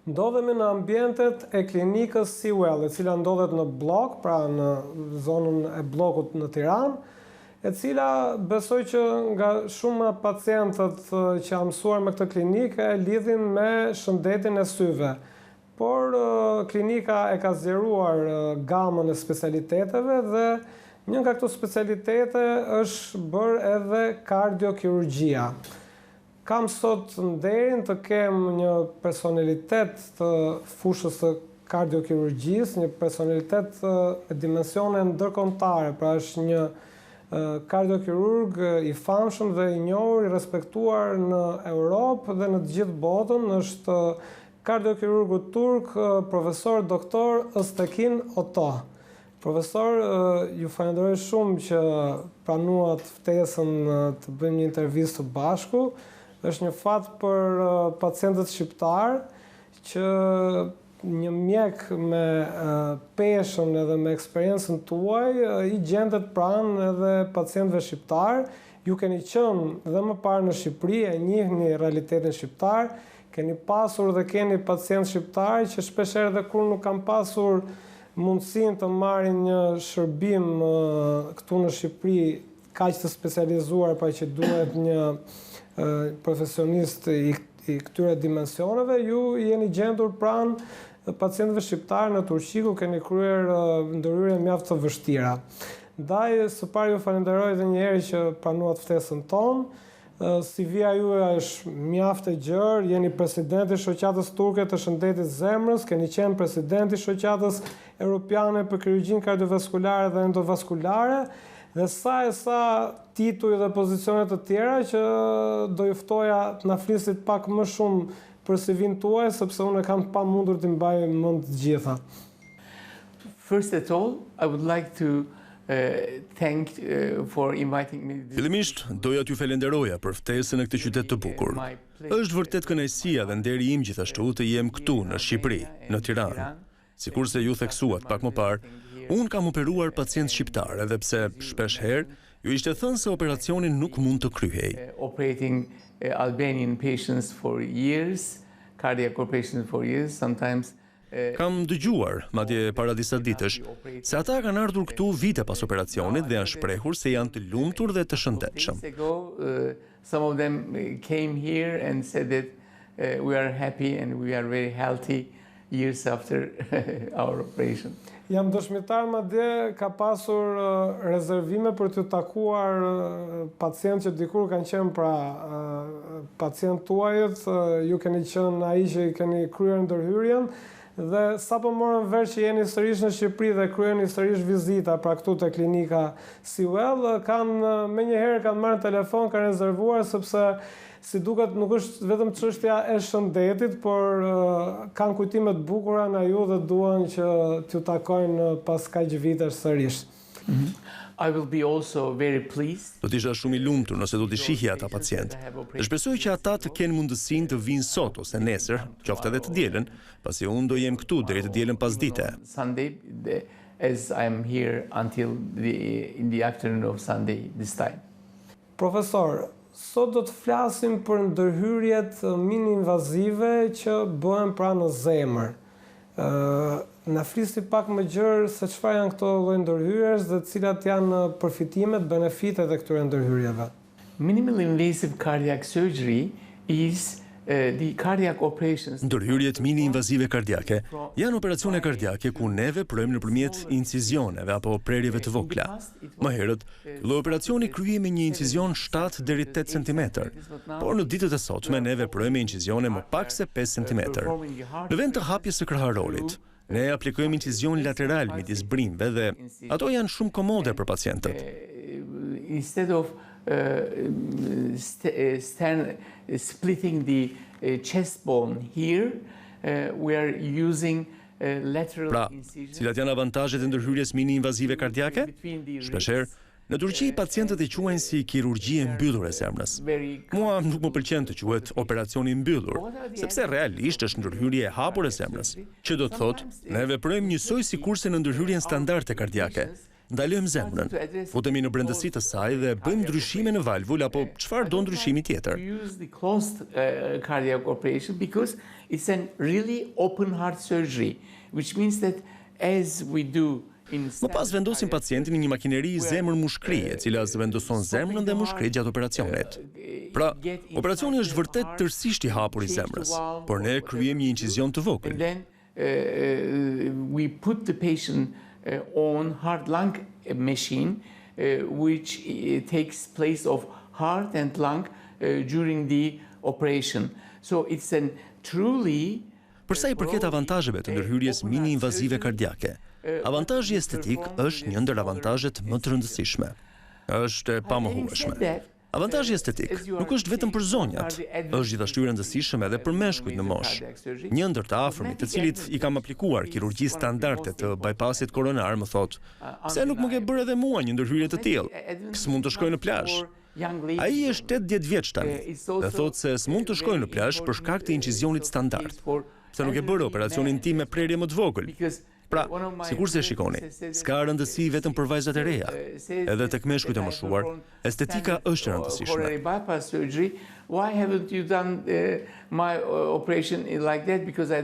Ndodhemi në ambientet e klinikës Sewell, e cila ndodhet në blok, pra në zonën e blokut në Tiranë, e cila besoj që nga shumë pacientët që janë mësuar me këtë klinikë e lidhin me shëndetin e syve. Por klinika e ka zgjeruar gamën e specialiteteve dhe një nga këto specialitete është bërë edhe kardiokirurgjia. Kam sot nderin të kem një personalitet të fushës të kardiokirurgjisë, një personalitet e dimensione ndërkombëtare, pra është një kardiokirurg i famshëm dhe i njohur, i respektuar në Europë dhe në të gjithë botën, është kardiokirurgu turk, profesor doktor Öztekin Oto. Profesor, ju falenderoj shumë që pranuat ftesën të bëjmë një intervistë të bashku. Është një fat për pacientët shqiptar që një mjek me peshën edhe me eksperiencën tuaj i gjendet pranë edhe pacientëve shqiptar. Ju keni qenë dhe më parë në Shqipëri, e njihni realitetin shqiptar, keni pasur dhe keni pacientë shqiptar që shpeshherë edhe kur nuk kanë pasur mundësinë të marrin një shërbim këtu në Shqipëri kaq të specializuar, pa që duhet një profesionist i këtyre dimensioneve, ju jeni gjendur pranë pacientëve shqiptarë në Turqi, ku keni kryer ndërhyrje mjaft të vështira. Ndaj, së pari ju falenderoj edhe një herë që pranuat ftesën tonë. CV-ja juaj është mjaft e gjerë, jeni presidenti i shoqatës turke të shëndetit zemrës, keni qenë presidenti i shoqatës europiane për kirurgjinë kardiovaskulare dhe endovaskulare, dhe sa tituj dhe pozicionet të tjera që do ju ftoja të na flisit pak më shumë për CV-n tuaj, sepse unë kam pamundur të mbaj mend të gjitha. First of all, I would like to thank for inviting me. Fillimisht doja t'ju falenderoja për ftesën në këtë qytet të bukur. Është vërtet kënaqësia dhe nderi im gjithashtu të jem këtu në Shqipëri, në Tiranë. Sikurse ju theksuat pak më parë, unë kam operuar pacient shqiptar, edhe pse shpesh herë ju ishte thënë se operacionin nuk mund të kryhej. Operating Albanian patients for years, cardiac operations for years, sometimes. Kam dëgjuar, madje para disa ditësh, se ata kanë ardhur këtu vite pas operacionit dhe janë shprehur se janë të lumtur dhe të shëndetshëm. Some of them came here and said that we are happy and we are very healthy years after our operation. Jam dëshmitar madje ka pasur rezervime për të takuar pacientë që dikur kanë qenë pra pacientë tuajët, ju keni qenë ai që i keni kryer ndërhyrjen, dhe sapo morën vesh që jeni sërish në Shqipëri dhe kryeni sërish vizita pra këtu te klinika Sewell, menjëherë kanë marrë telefon, kanë rezervuar sepse si duket nuk është vetëm çështja e shëndetit, por kanë kujtime të bukura nga ju dhe duan që t'ju takojnë pas kaq vitesh sërish. I will be also very pleased. Do t'isha shumë i lumtur nëse do t'i shihja ata pacientë. Dhe shpresoj që ata të kenë mundësinë të vinë sot ose nesër, qoftë edhe të dielën, pasi unë do jem këtu deri të dielën pasdite. Sunday, as I am here until in the afternoon of Sunday this time. Profesor, sot do të flasim për ndërhyrjet mini-invazive që bëhen pra në zemër. Na flisni pak më gjerë se çfarë janë këto lloj ndërhyrjes dhe cilat janë përfitimet, benefitet e këtyre ndërhyrjeve. Minimally invasive cardiac surgery is the cardiac operations. Ndërhyrjet mini-invazive kardiake janë operacione kardiake ku ne veprojmë nëpërmjet incizioneve apo prerjeve të vogla. Më herët, lloj operacioni kryhej me një incizion 7 deri 8 cm, por në ditët e sotme ne veprojmë incizione më pak se 5 cm. Në vend të hapjes së krahërorit, ne aplikojmë incizion lateral midis brimëve dhe ato janë shumë komode për pacientët. Instead of splitting the chest bone here, we are using lateral incision. Cilat janë avantazhet e ndërhyrjes mini-invazive kardiake? Shpeshherë, në Turqi pacientët e quajnë si kirurgji e mbyllur e zemrës. Mua nuk më pëlqen të quhet operacioni i mbyllur, sepse realisht është ndërhyrje e hapur e zemrës, që do të thotë ne veprojmë njësoj sikurse në ndërhyrjen standarde kardiake. ndalojmë zemrën, futemi në brendësi të saj dhe bëjmë ndryshime në valvul apo çfarë do ndryshimi tjetër. We use the closed cardiac operation because it's a really open heart surgery, which means that as we do Më pas vendosim pacientin në një makineri zemër mushkri, e cila vendoson zemrën dhe mushkrit gjatë operacionit. Pra, operacioni është vërtet tërësisht i hapur i zemrës, por ne kryejmë një incizion të vogël. And then we put the patient on heart lung machine, which takes place of heart and lung during the operation. So it's a truly Përsa i përket avantazheve të ndërhyrjes mini-invazive kardiake, avantazhi estetik është një ndër avantazhet më të rëndësishme. Është e pamohueshme. Avantazhi estetik nuk është vetëm për zonjat, është gjithashtu i rëndësishëm edhe për meshkujt në moshë. Një ndër të afërmit, të cilit i kam aplikuar kirurgji standarde të bypassit koronar, më thotë: "Pse nuk më ke bërë edhe mua një ndërhyrje të tillë? S'mund të shkoj në plazh." Ai është 80 vjeç tani dhe thotë se s'mund të shkojë në plazh për shkak të incizionit standard, se nuk e bërë operacionin tim me prerje më të vogël. Pra, sikur se shikoni, s'ka rëndësi vetëm për vajzat e reja, edhe tek meshkujt e moshuar, estetika është e rëndësishme. Bypass surgery, why haven't you done my operation like that? Because I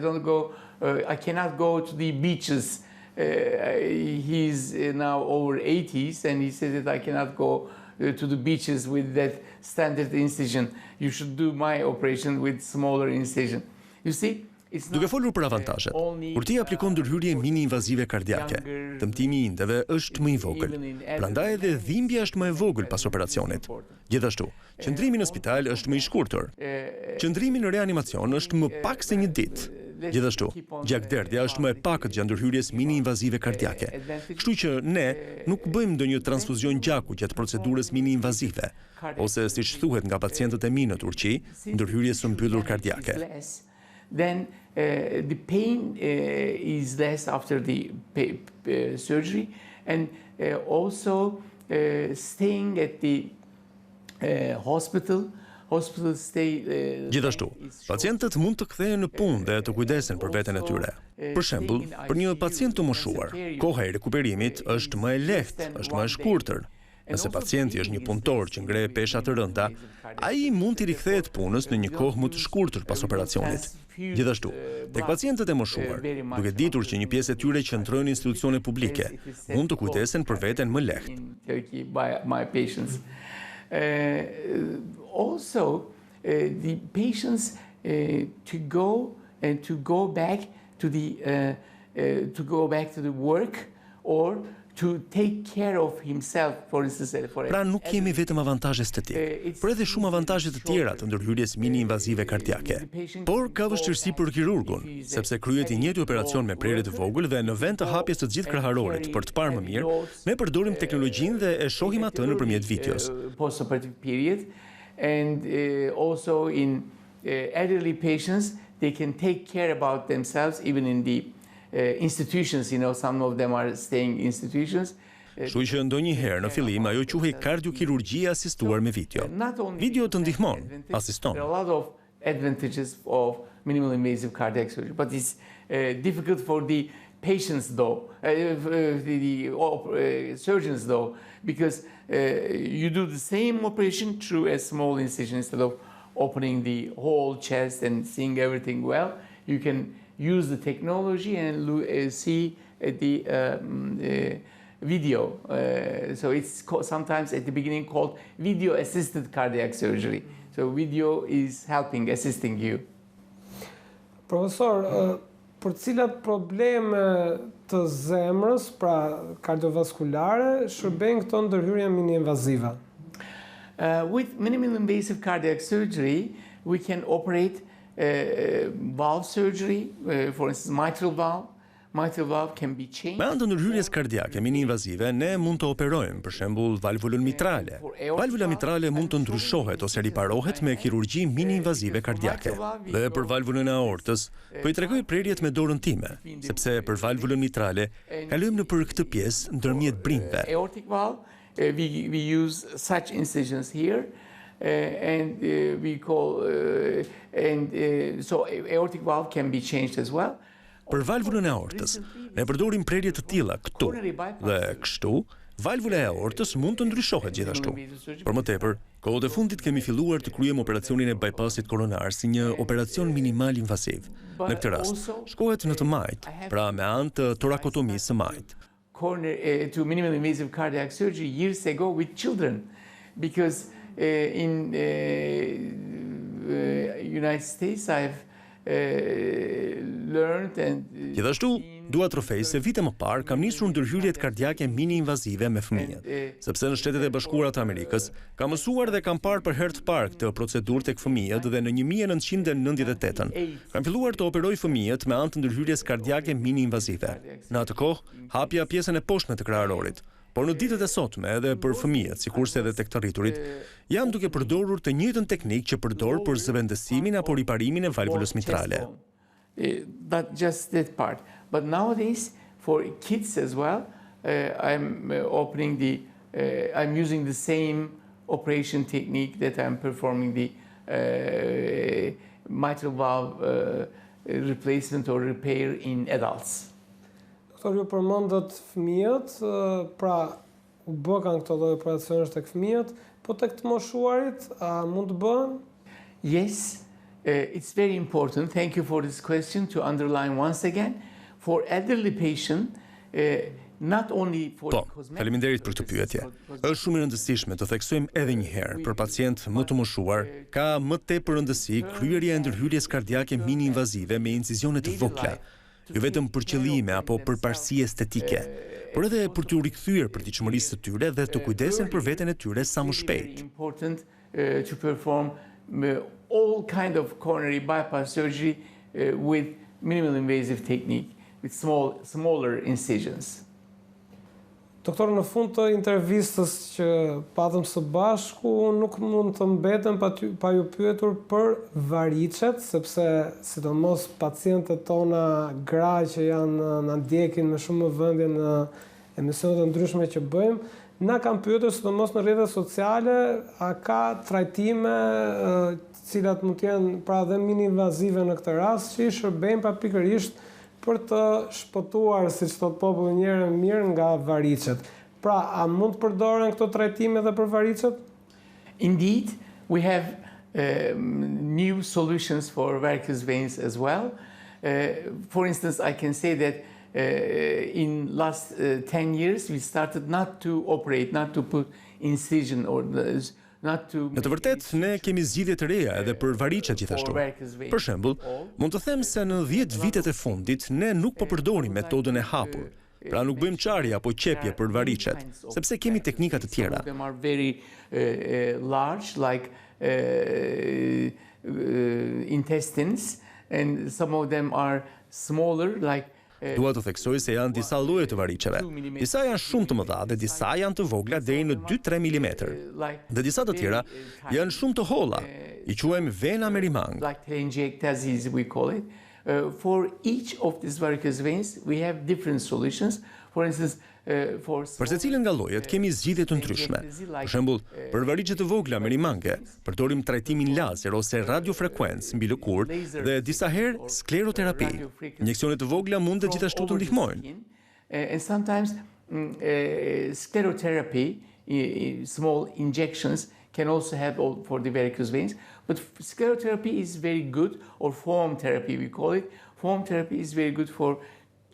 cannot go to the beaches. He's now over 80s and he says that I cannot go to the beaches with that standard incision. You should do my operation with smaller incision. You see? Duke folur për avantazhet, kur ti aplikon ndërhyrje mini-invazive kardiake, dëmtimi i indeve është më i vogël. Prandaj edhe dhimbja është më e vogël pas operacionit. Gjithashtu, qëndrimi në spital është më i shkurtër. Qëndrimi në reanimacion është më pak se një ditë. Gjithashtu, gjakderdhja është më e pakët gjatë ndërhyrjes mini-invazive kardiake. Kështu që ne nuk bëjmë ndonjë transfuzion gjaku gjatë procedurës mini-invazive, ose siç thuhet nga pacientët e mi në Turqi, ndërhyrje së mbyllur kardiake. Then the pain is less after the surgery, and also staying at the hospital stay. Gjithashtu, pacientët mund të kthehen në punë dhe të kujdesen për veten e tyre. Për shembull, për një pacient të moshuar, koha e rikuperimit është më e lehtë, është më e shkurtër. Nëse pacienti është një punëtor që ngre pesha të rënda, ai mund t'i rikthehet punës në një kohë më të shkurtër pas operacionit. Gjithashtu, tek pacientët e moshuar, duke ditur që një pjesë e tyre qëndrojnë në institucione publike, mund të kujdesen për veten më lehtë. Also, the patients to go back to the work or to take care of himself, for instance. Pra nuk kemi vetëm avantazhe estetik, por edhe shumë avantazhe të tjera të ndërhyrjes mini-invazive kardiake. Por ka vështirësi për kirurgun, sepse kryhet i njëjti operacion me prerje të vogël dhe në vend të hapjes të gjithë kraharorit për të parë më mirë, ne përdorim teknologjinë dhe e shohim atë nëpërmjet videos. Post-operative period, and also in elderly patients, they can take care about themselves even in the institutions, some of them are staying institutions. Kështu që ndonjëherë në fillim ajo quhej kardiokirurgjia asistuar me video. Video të ndihmon, asiston. There are a lot of advantages of minimal invasive cardiac surgery, but it's difficult for the patients though, the surgeons though, because you do the same operation through a small incision instead of opening the whole chest and seeing everything well. You can use the technology and see the video. So it's sometimes at the beginning called video-assisted cardiac surgery. So video is helping, assisting you. Profesor, për cilat probleme të zemrës, pra kardiovaskulare, shërben këto ndërhyrje mini-invazive? With minimal invasive cardiac surgery, we can operate valve surgery, for instance, mitral valve. Mitral valve can be changed. Me anë të ndërhyrjes kardiake mini-invazive, ne mund të operojmë, për shembull, valvulën mitrale. Valvula mitrale mund të ndryshohet ose riparohet me kirurgji mini-invazive kardiake. Dhe për valvulën e aortës, po i tregoj prerjet me dorën time, sepse për valvulën mitrale kalojmë në për këtë pjesë ndërmjet brimve. Aortic valve, we use such incisions here. And we call so aortic valve can be changed as well. për valvulën e aortës. Ne përdorim prerje të tilla këtu dhe kështu valvula e aortës mund të ndryshohet gjithashtu. Për më tepër, kohët e fundit kemi filluar të kryejmë operacionin e bypassit koronar si një operacion minimal invaziv. Në këtë rast, shkohet në të majt, pra me anë të torakotomisë së majt. To minimal invasive cardiac surgery years ago with children, because in United States I've learned and Gjithashtu, dua të rrofej se vite më parë kam nisur ndërhyrjet kardiake mini-invazive me fëmijët, sepse në Shtetet e Bashkuara të Amerikës kam mësuar dhe kam parë për herë të parë këtë procedurë tek fëmijët dhe në 1998 kam filluar të operoj fëmijët me anë të ndërhyrjes kardiake mini-invazive. Në atë kohë, hapja pjesën e poshtme të kraharorit. Por në ditët e sotme edhe për fëmijët, sikurse edhe tek të rriturit, jam duke përdorur të njëjtën teknikë që përdor për zëvendësimin apo riparimin e valvulës mitrale. That just that part. But nowadays, for kids as well, I'm I'm using the same operation technique that I'm performing the mitral valve replacement or repair in adults. Doktor, ju përmendët fëmijët, pra u bë kanë këto lloj operacionesh tek fëmijët, po tek të moshuarit, a mund të bëhen? Yes, it's very important. Thank you for this question to underline once again. For elderly patient, not only for faleminderit për këtë pyetje. Është shumë e rëndësishme të theksojmë edhe një herë, për pacient më të moshuar, ka më tepër rëndësi kryerja e ndërhyrjes kardiake mini-invazive me incizione të vogla, jo vetëm për qëllime apo për parësi estetike, por edhe për t'u rikthyer përditshmërisë së tyre dhe të kujdesen për veten e tyre sa më shpejt. Important to perform all kind of coronary bypass surgery with minimal invasive technique with smaller incisions. Doktor, në fund të intervistës që patëm së bashku, nuk mund të mbetem pa ju pyetur për varicet, sepse sidomos pacientët tona gra që na ndjekin me shumë vëmendje në emisionet e ndryshme që bëjmë, na kanë pyetur sidomos në rrjetet sociale, a ka trajtime cilat mund të jenë pra dhe mini-invazive në këtë rast, që i shërbejnë pikërisht për të shpëtuar, siç thot populli njerë mirë, nga varicet. Pra, a mund të përdoren këto trajtime edhe për varicet? Indeed, we have new solutions for varicose veins as well. For instance, I can say that in last 10 years we started not to operate, not to put incision or Në të vërtet, ne kemi zgjidhje të reja edhe për varicet gjithashtu. Për shembull, mund të them se në 10 vitet e fundit ne nuk po përdorim metodën e hapur. Pra nuk bëjmë çarje apo qepje për varicet, sepse kemi teknika të tjera. Some of them are very large, like intestines, and some of them are smaller, like Dua të theksoj se janë disa lloje të variceve. Disa janë shumë të mëdha dhe disa janë të vogla deri në 2-3 mm. Dhe disa të tjera janë shumë të holla. I quajmë vena me rimang. Like telangiectasis we call it. For each of these varicose veins we have different solutions. For instance, për secilin nga llojet kemi zgjidhje të ndryshme. Për shembull, për varicet të vogla me rimange, përdorim trajtimin lazer ose radiofrekuencë mbi lëkurë dhe disa herë skleroterapi. Injeksionet të vogla mund dhe gjithashtu të ndihmojnë. And sometimes sclerotherapy, small injections can also help for the varicose veins, but sclerotherapy is very good, or foam therapy we call it. Foam therapy is very good for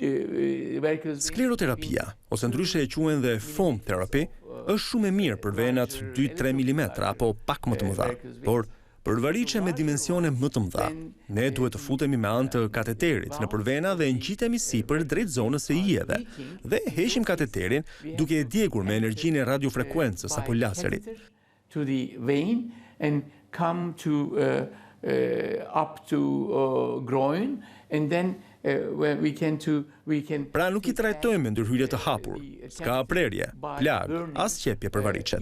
skleroterapia, ose ndryshe e quhen dhe foam therapy, është shumë e mirë për venat 2-3 mm apo pak më të mëdha, por për varice me dimensione më të mëdha, ne duhet të futemi me anë të kateterit në përvena dhe ngjitemi sipër drejt zonës së ijeve dhe heqim kateterin duke e djegur me energjinë e radiofrekuencës apo laserit. To the vein and come to up to groin, and then we can Pra nuk I trajtojmë me ndërhyrje të hapur, s'ka prerje, plag, as qepje për varicet.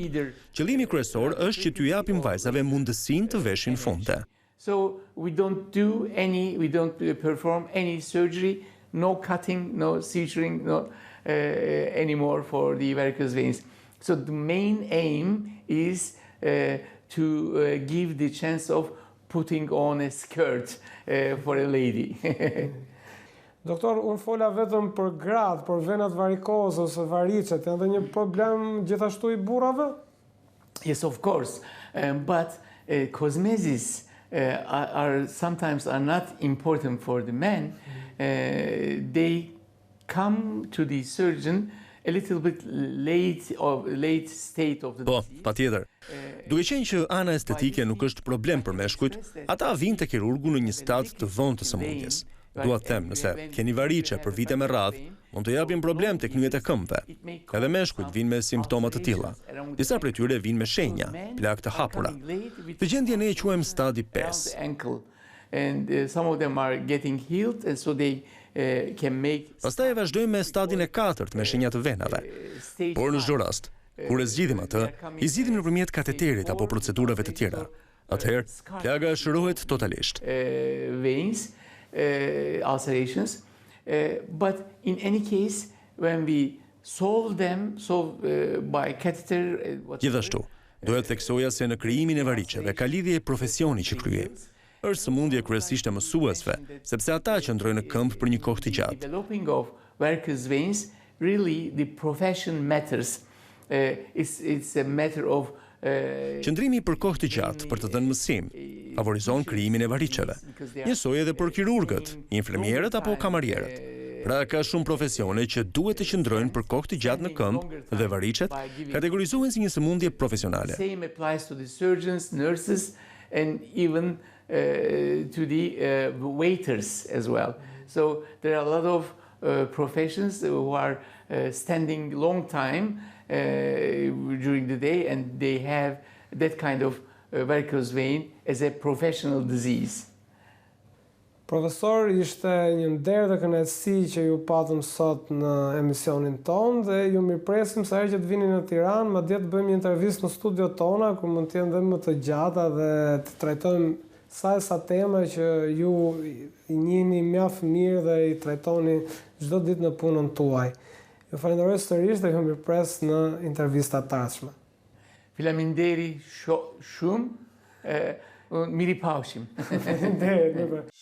Qëllimi kryesor është që t'ju japim vajzave mundësinë të veshin funde. So we don't perform any surgery, no cutting, no suturing, no anymore for the varicose veins. So the main aim is to give the chance of putting on a skirt for a lady. Doktor, unë fola vetëm për gratë, për venat varikoze ose varicet, janë dhe një problem gjithashtu I burrave? Yes, of course. But cosmesis sometimes are not important for the men. They come to the surgeon a little bit late state of the Po, disease. patjetër. Duke qenë që ana estetike nuk është problem për meshkujt, ata vinë te kirurgu në një stad të vonë të sëmundjes. Dua të them, nëse keni variçe për vite me radhë, mund të japin problem tek nyjet e këmbëve. Edhe meshkujt vinë me simptoma të tilla. Disa prej tyre vinë me shenja, plagë të hapura. Të gjendjen e quajmë stadi 5. And some of them are getting healed, and so they can make. Pastaj e vazhdojmë me stadin e 4 me shenja të venave. Por në çdo rast, kur e zgjidhim atë, I zgjidhim nëpërmjet kateterit apo procedurave të tjera. Atëherë, plaga shërohet totalisht. Veins, ulcerations, but in any case, when we solve by catheter. Gjithashtu, duhet theksoja se në krijimin e variçeve ka lidhje profesioni që kryej. Është sëmundje kryesisht e mësuesve, sepse ata qëndrojnë në këmbë për një kohë të gjatë. Developing of varicose veins, really the profession matters. It's a matter of Qëndrimi për kohë të gjatë për të dhënë mësim favorizon krijimin e variçeve. Njësoj edhe për kirurgët, infermierët apo kamarierët. Pra ka shumë profesione që duhet të qëndrojnë për kohë të gjatë në këmbë dhe variçet kategorizohen si një sëmundje profesionale. Same applies to the surgeons, nurses, and even to the waiters as well. So there are a lot of professions who are standing long time during the day, and they have that kind of varicose vein as a professional disease. Profesor, ishte një nder dhe kënaqësi që ju patëm sot në emisionin tonë dhe ju mirpresim sa herë që të vini në Tiranë, madje të bëjmë një intervistë në studiot tona ku mund të jenë dhe më të gjata dhe të trajtojmë sa tema që ju I njihni mjaft mirë dhe I trajtoni çdo ditë në punën tuaj. Ju falenderoj sërish dhe ju mirpres në intervista të ardhshme. Faleminderit shumë. Miripafshim. Faleminderit.